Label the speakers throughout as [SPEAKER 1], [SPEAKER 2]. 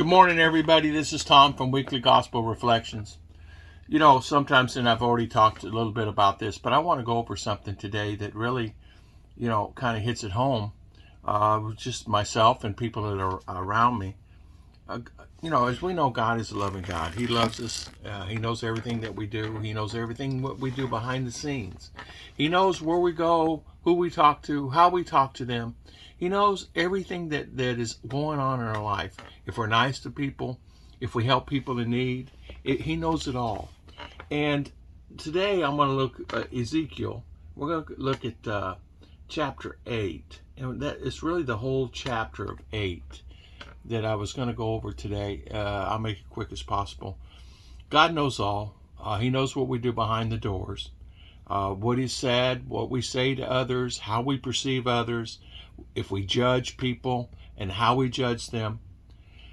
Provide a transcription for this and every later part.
[SPEAKER 1] Good morning, everybody. This is Tom from Weekly Gospel Reflections. You know, sometimes, and I've already talked a little bit about this, but I want to go over something today that really, kind of hits it home. Just myself and people that are around me. As we know, God is a loving God. He loves us. He knows everything that we do. He knows everything what we do behind the scenes. He knows where we go, who we talk to, how we talk to them. He knows everything that is going on in our life. If we're nice to people, if we help people in need, He knows it all. And today I'm going to look at Ezekiel. We're going to look at chapter 8. And that is really the whole chapter of 8 that I was going to go over today. I'll make it quick as possible. God knows all. He knows what we do behind the doors, what is said, what we say to others, how we perceive others, if we judge people and how we judge them.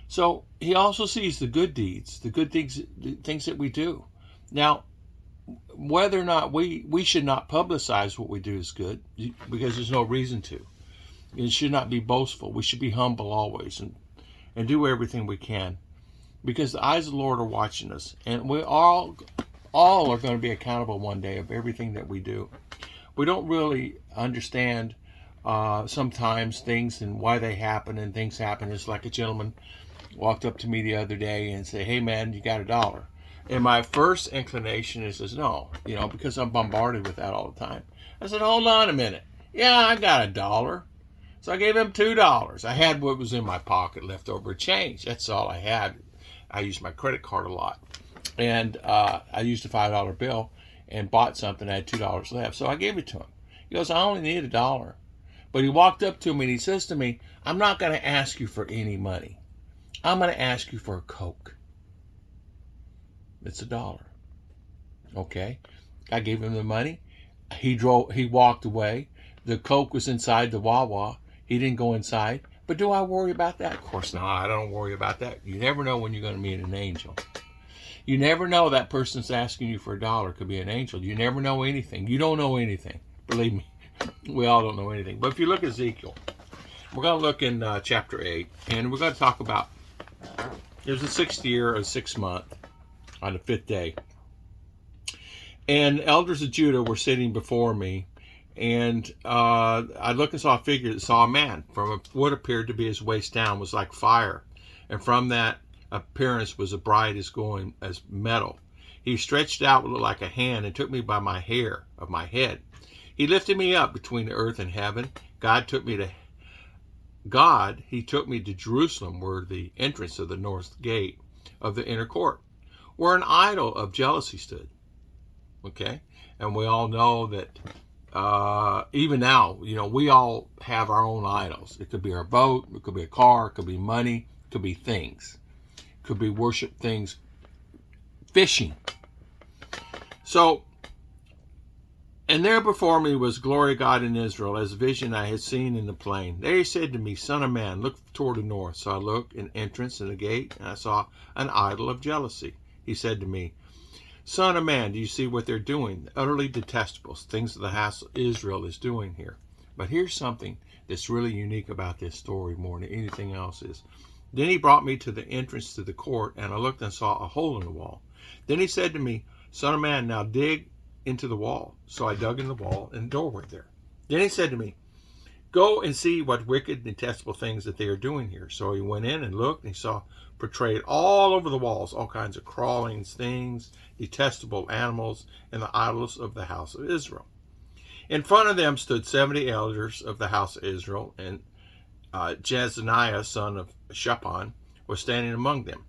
[SPEAKER 1] So He also sees the good deeds, the good things, the things that we do. Now, whether or not we should not publicize what we do is good, because there's no reason to. It should not be boastful. We should be humble always and do everything we can, because the eyes of the Lord are watching us, and we all are going to be accountable one day of everything that we do. We don't really understand sometimes things and why they happen, and things happen. It's like a gentleman walked up to me the other day and said, "Hey man, you got $1?" And my first inclination is no, because I'm bombarded with that all the time. I said, "Hold on a minute. Yeah, I got $1." So I gave him $2. I had what was in my pocket, leftover change. That's all I had. I used my credit card a lot. And I used a $5 bill and bought something. I had $2 left. So I gave it to him. He goes, "I only need $1." But he walked up to me and he says to me, "I'm not going to ask you for any money. I'm going to ask you for a Coke." It's $1. Okay. I gave him the money. He walked away. The Coke was inside the Wawa. He didn't go inside. But do I worry about that? Of course not. I don't worry about that. You never know when you're going to meet an angel. You never know that person's asking you for $1 could be an angel. You never know anything. You don't know anything. Believe me, we all don't know anything. But if you look at Ezekiel, we're going to look in chapter 8, and we're going to talk about, it was the 6th year of the 6th month on the 5th day. And elders of Judah were sitting before me, and I looked and saw a figure that saw a man from what appeared to be his waist down was like fire, and from that appearance was as bright as metal. He stretched out like a hand and took me by my hair of my head. He lifted me up between the earth and heaven. He took me to Jerusalem, where the entrance of the north gate of the inner court, where an idol of jealousy stood. Okay, and we all know that even now, we all have our own idols. It could be our boat, it could be a car, it could be money, it could be things, it could be worship things, fishing. So, and there before me was glory of God in Israel, as a vision I had seen in the plain. There he said to me, "Son of man, look toward the north." So I looked in entrance in the gate, and I saw an idol of jealousy. He said to me, "Son of man, do you see what they're doing? Utterly detestable things the house of Israel is doing here." But here's something that's really unique about this story more than anything else is. Then he brought me to the entrance to the court, and I looked and saw a hole in the wall. Then he said to me, "Son of man, now dig into the wall." So I dug in the wall and doorway there. Then he said to me, "Go and see what wicked, detestable things that they are doing here." So he went in and looked, and he saw portrayed all over the walls all kinds of crawling things, detestable animals, and the idols of the house of Israel. In front of them stood 70 elders of the house of Israel, and Jezaniah, son of Shaphan, was standing among them.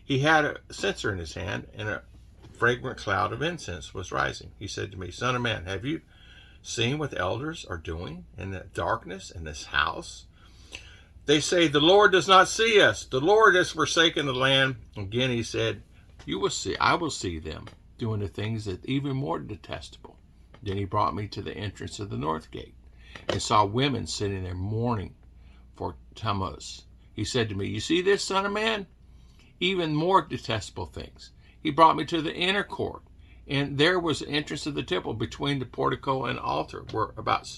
[SPEAKER 1] He had a censer in his hand, and a fragrant cloud of incense was rising. He said to me, "Son of man, have you seen what the elders are doing in the darkness in this house? They say, 'The Lord does not see us. The Lord has forsaken the land.'" Again he said, I will see them doing the things that even more detestable. Then he brought me to the entrance of the north gate, and saw women sitting there mourning for Tammuz. He said to me, "You see this, son of man? Even more detestable things." He brought me to the inner court, and there was the entrance of the temple. Between the portico and altar were about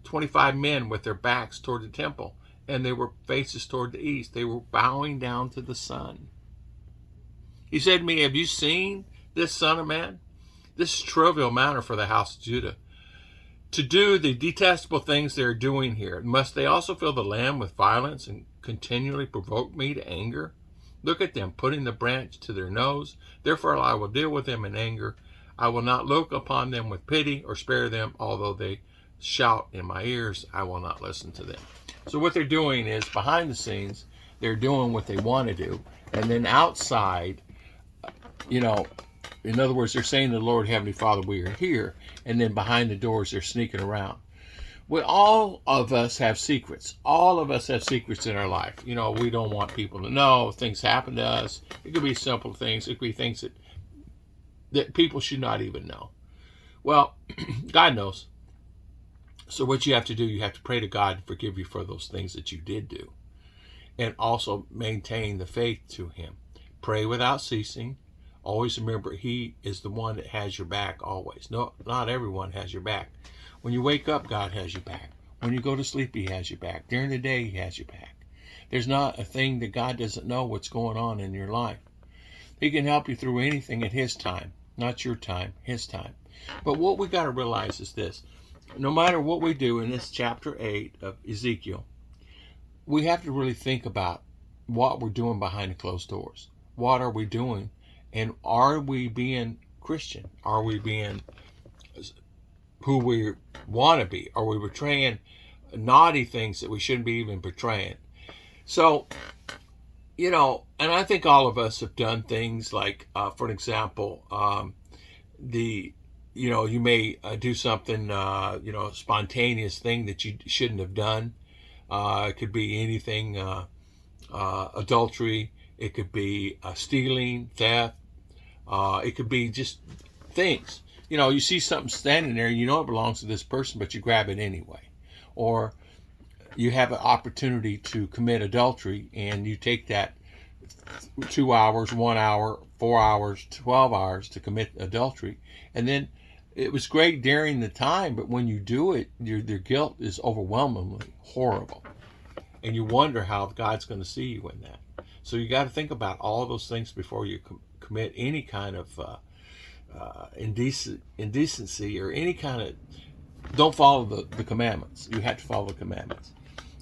[SPEAKER 1] 25 men with their backs toward the temple, and they were faces toward the east. They were bowing down to the sun. He said to me, have you seen this, Son of Man? This is trivial matter for the house of Judah, to do the detestable things they are doing here. Must they also fill the land with violence and continually provoke me to anger? Look at them, putting the branch to their nose. Therefore I will deal with them in anger. I will not look upon them with pity or spare them, although they shout in my ears, I will not listen to them. So what they're doing is, behind the scenes, they're doing what they want to do. And then outside, in other words, they're saying to the Lord, Heavenly Father, we are here. And then behind the doors, they're sneaking around. Well, all of us have secrets. All of us have secrets in our life. We don't want people to know things happen to us. It could be simple things. It could be things that people should not even know. Well, God knows. So what you have to do, you have to pray to God to forgive you for those things that you did do. And also maintain the faith to Him. Pray without ceasing. Always remember, He is the one that has your back always. No, not everyone has your back. When you wake up, God has your back. When you go to sleep, He has your back. During the day, He has your back. There's not a thing that God doesn't know what's going on in your life. He can help you through anything at His time. Not your time, His time. But what we got to realize is this. No matter what we do in this chapter 8 of Ezekiel, we have to really think about what we're doing behind the closed doors. What are we doing? And are we being Christian? Are we being who we want to be? Are we portraying naughty things that we shouldn't be even portraying? So, and I think all of us have done things like, for an example, you may do something, a spontaneous thing that you shouldn't have done. It could be anything, adultery. It could be stealing, theft. It could be just things. You see something standing there, you know it belongs to this person, but you grab it anyway. Or you have an opportunity to commit adultery, and you take that 2 hours, 1 hour, 4 hours, 12 hours to commit adultery. And then it was great during the time, but when you do it, their guilt is overwhelmingly horrible. And you wonder how God's going to see you in that. So you got to think about all those things before you commit any kind of indecency or any kind of, don't follow the commandments. You have to follow the commandments.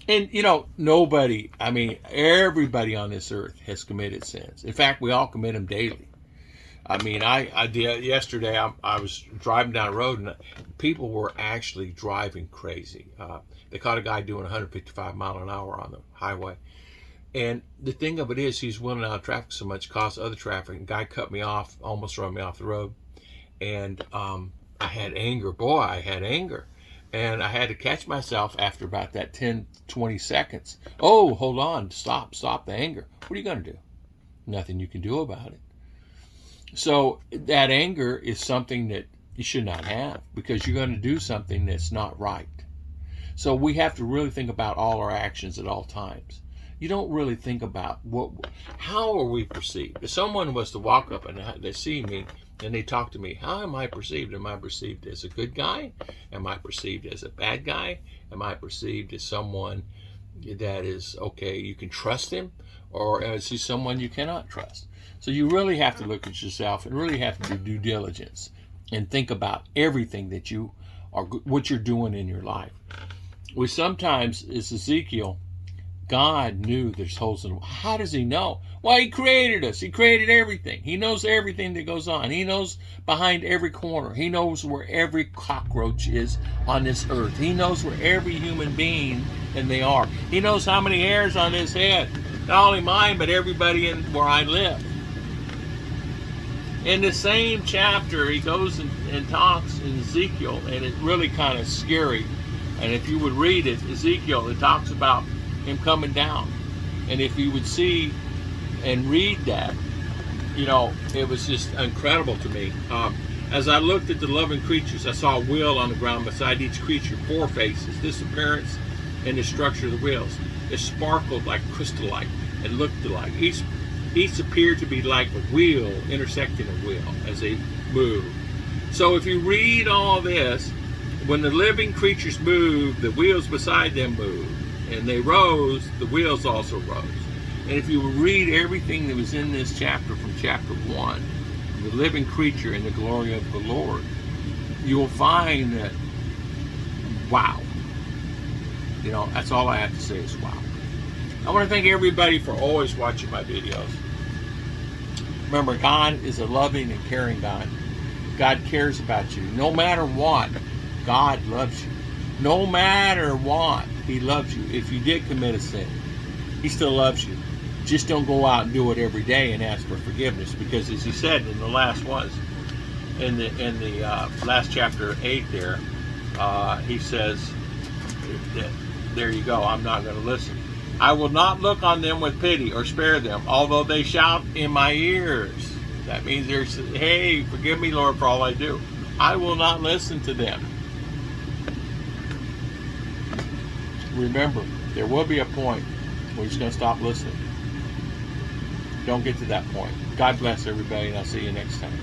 [SPEAKER 1] And, nobody, everybody on this earth has committed sins. In fact, we all commit them daily. I did yesterday. I was driving down the road, and people were actually driving crazy. They caught a guy doing 155 mile an hour on the highway. And the thing of it is, he's willing out of traffic so much, caused other traffic. The guy cut me off, almost run me off the road. And I had anger. Boy, I had anger. And I had to catch myself after about that 10, 20 seconds. Oh, hold on. Stop the anger. What are you going to do? Nothing you can do about it. So that anger is something that you should not have, because you're going to do something that's not right. So we have to really think about all our actions at all times. You don't really think about how are we perceived. If someone was to walk up and they see me and they talk to me, how am I perceived? Am I perceived as a good guy? Am I perceived as a bad guy? Am I perceived as someone that is, okay, you can trust him? Or is he someone you cannot trust? So you really have to look at yourself and really have to do due diligence and think about everything that you are, what you're doing in your life. We sometimes, as Ezekiel, God knew there's holes in the. How does He know? Well, He created us. He created everything. He knows everything that goes on. He knows behind every corner. He knows where every cockroach is on this earth. He knows where every human being and they are. He knows how many hairs on his head. Not only mine, but everybody in where I live. In the same chapter, he goes and talks in Ezekiel, and it's really kind of scary. And if you would read it, Ezekiel, it talks about Him coming down. And if you would see and read that, it was just incredible to me. As I looked at the living creatures, I saw a wheel on the ground beside each creature, 4 faces. This appearance and the structure of the wheels, it sparkled like crystallite and looked alike. Each appeared to be like a wheel intersecting a wheel as they moved. So if you read all this, when the living creatures move, the wheels beside them move. and they rose, the wheels also rose. And if you read everything that was in this chapter from chapter 1, the living creature in the glory of the Lord, you will find that, wow. You know, that's all I have to say is wow. I want to thank everybody for always watching my videos. Remember, God is a loving and caring God. God cares about you. No matter what, God loves you. No matter what, He loves you. If you did commit a sin, He still loves you. Just don't go out and do it every day and ask for forgiveness, because as He said in the last ones, in the last chapter 8 there, He says that, there you go, I'm not going to listen. I will not look on them with pity or spare them, although they shout in my ears. That means they're saying, hey, forgive me, Lord, for all I do. I will not listen to them. Remember, there will be a point where you're just going to stop listening. Don't get to that point. God bless everybody, and I'll see you next time.